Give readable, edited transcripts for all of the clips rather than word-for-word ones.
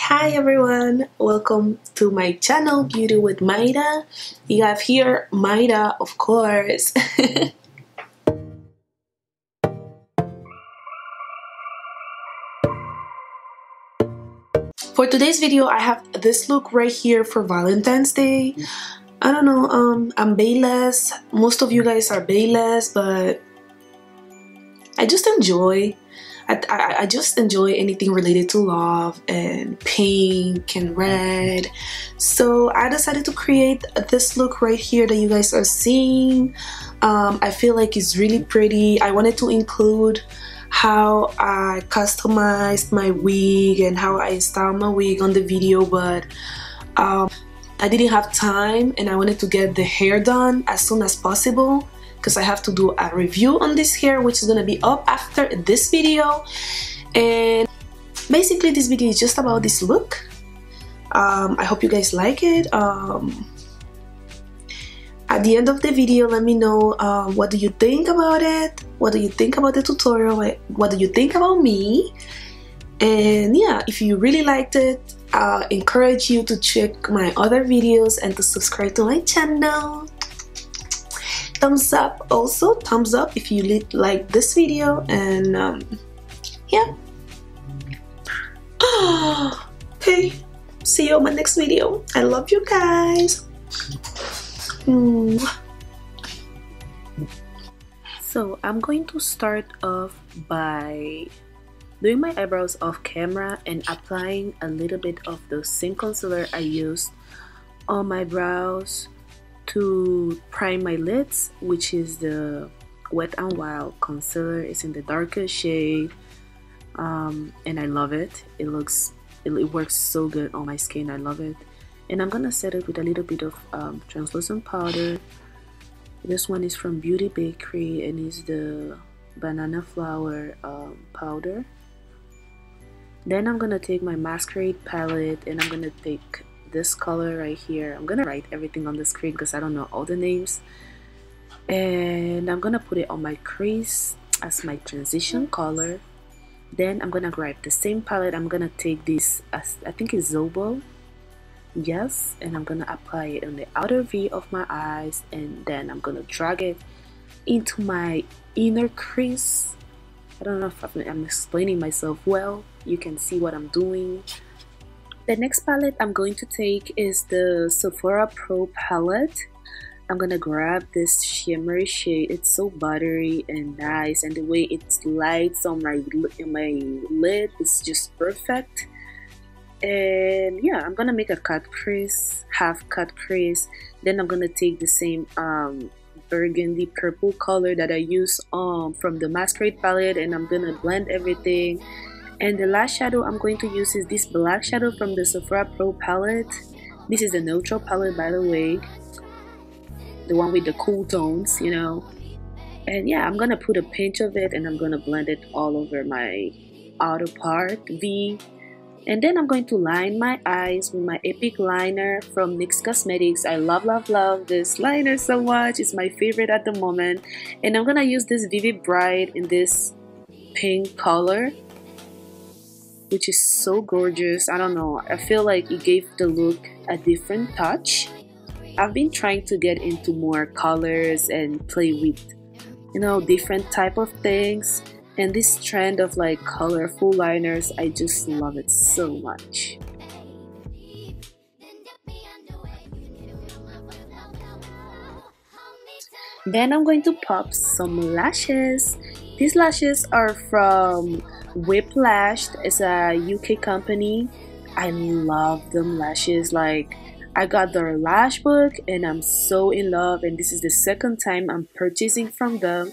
Hi everyone, welcome to my channel Beauty with Maida. You have here Maida, of course. For today's video, I have this look right here for Valentine's Day. I don't know, I'm bayless. Most of you guys are bayless, but I just enjoy. I just enjoy anything related to love and pink and red. So I decided to create this look right here that you guys are seeing. I feel like it's really pretty. I wanted to include how I customized my wig and how I styled my wig on the video, but I didn't have time and I wanted to get the hair done as soon as possible because I have to do a review on this hair, which is gonna be up after this video. And basically this video is just about this look. I hope you guys like it. At the end of the video, let me know what do you think about it, what do you think about the tutorial, what do you think about me. And yeah, if you really liked it, I encourage you to check my other videos and to subscribe to my channel. Thumbs up, also thumbs up if you like this video. And yeah. Okay, see you on my next video. I love you guys. So I'm going to start off by doing my eyebrows off camera and applying a little bit of the same concealer I used on my brows to prime my lids, which is the Wet n Wild concealer. It's in the darker shade, and I love it. It works so good on my skin. I love it. And I'm gonna set it with a little bit of translucent powder. This one is from Beauty Bakery and is the banana flower powder. Then I'm gonna take my masquerade palette and I'm gonna take this color right here. I'm gonna write everything on the screen because I don't know all the names, and I'm gonna put it on my crease as my transition color. Then I'm gonna grab the same palette. I'm gonna take this, as I think it's Zobo, yes, and I'm gonna apply it on the outer V of my eyes, and then I'm gonna drag it into my inner crease. I don't know if I'm explaining myself well. You can see what I'm doing. The next palette I'm going to take is the Sephora Pro palette. I'm gonna grab this shimmery shade. It's so buttery and nice, and the way it lights on my lid is just perfect. And yeah, I'm gonna make a cut crease, half cut crease. Then I'm gonna take the same burgundy purple color that I used from the Masquerade palette, and I'm gonna blend everything. And the last shadow I'm going to use is this black shadow from the Sephora Pro palette. This is the neutral palette, by the way, the one with the cool tones, you know. And yeah, I'm gonna put a pinch of it and I'm gonna blend it all over my outer part V. And then I'm going to line my eyes with my Epic liner from NYX Cosmetics. I love this liner so much. It's my favorite at the moment. And I'm gonna use this Vivid Bright in this pink color, which is so gorgeous. I don't know, I feel like it gave the look a different touch. I've been trying to get into more colors and play with, you know, different type of things, and this trend of like colorful liners, I just love it so much. Then I'm going to pop some lashes. These lashes are from Whiplash. It's a UK company. I love them lashes. Like, I got their lash book and I'm so in love, and this is the second time I'm purchasing from them,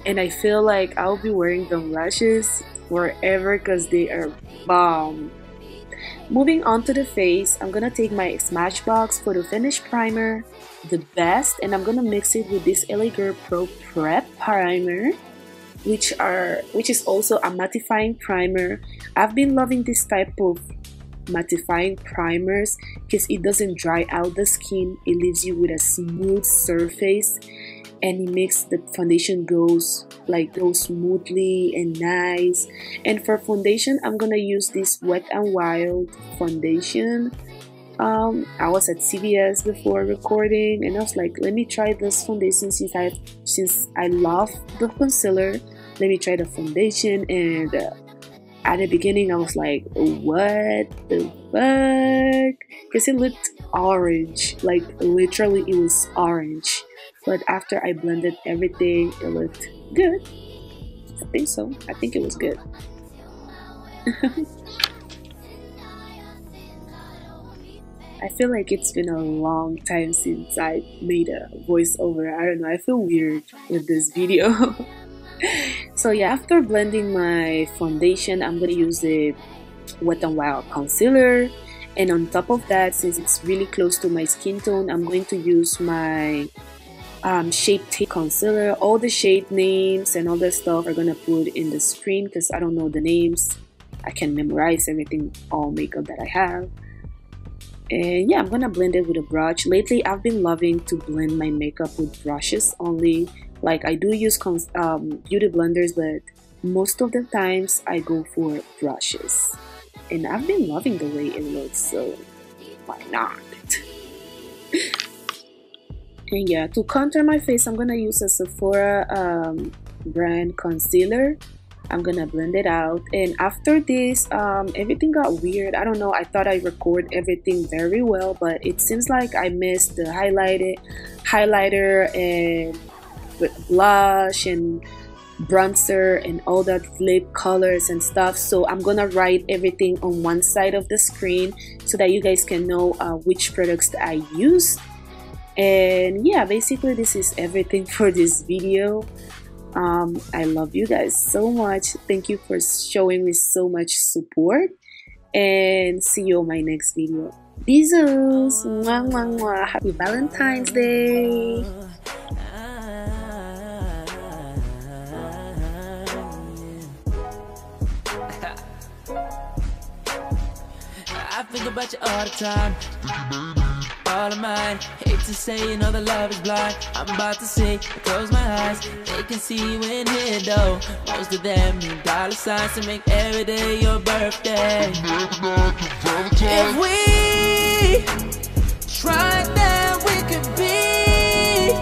and I feel like I'll be wearing them lashes forever because they are bomb. Moving on to the face, I'm gonna take my Smashbox Photo Finish Primer, the best, and I'm gonna mix it with this LA Girl Pro Prep Primer, which is also a mattifying primer. I've been loving this type of mattifying primers because it doesn't dry out the skin. It leaves you with a smooth surface, and it makes the foundation go smoothly and nice. And for foundation, I'm gonna use this Wet n Wild foundation. I was at CVS before recording, and I was like, let me try this foundation since I love the concealer. Let me try the foundation. And at the beginning, I was like, what the fuck? Because it looked orange, like literally it was orange. But after I blended everything, it looked good. I think so. I think it was good. I feel like it's been a long time since I made a voiceover. I don't know, I feel weird with this video. So yeah, after blending my foundation, I'm gonna use the Wet n Wild concealer. And on top of that, since it's really close to my skin tone, I'm going to use my Shape Tape concealer. All the shade names and all that stuff are gonna put in the screen because I don't know the names. I can memorize everything, all makeup that I have. And yeah, I'm gonna blend it with a brush. Lately, I've been loving to blend my makeup with brushes only. Like, I do use beauty blenders, but most of the times I go for brushes. And I've been loving the way it looks, so why not? And yeah, to contour my face, I'm gonna use a Sephora brand concealer. I'm gonna blend it out, and after this everything got weird. I don't know, I thought I record everything very well, but it seems like I missed the highlighter and blush and bronzer and all that lip colors and stuff. So I'm gonna write everything on one side of the screen so that you guys can know which products that I use. And yeah, basically this is everything for this video. I love you guys so much. Thank you for showing me so much support, and see you on my next video. Besos! Mwah, mwah, mwah. Happy Valentine's Day! I think about you all the time. All of mine. Hate to say, you know, the love is blind. I'm about to say, close my eyes. They can see you in here though. Most of them need dollar signs to make every day your birthday. If we tried, then we could be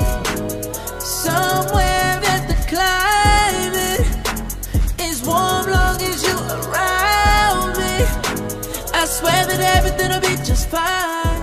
somewhere that the climate is warm, long as you around me. I swear that everything will be just fine.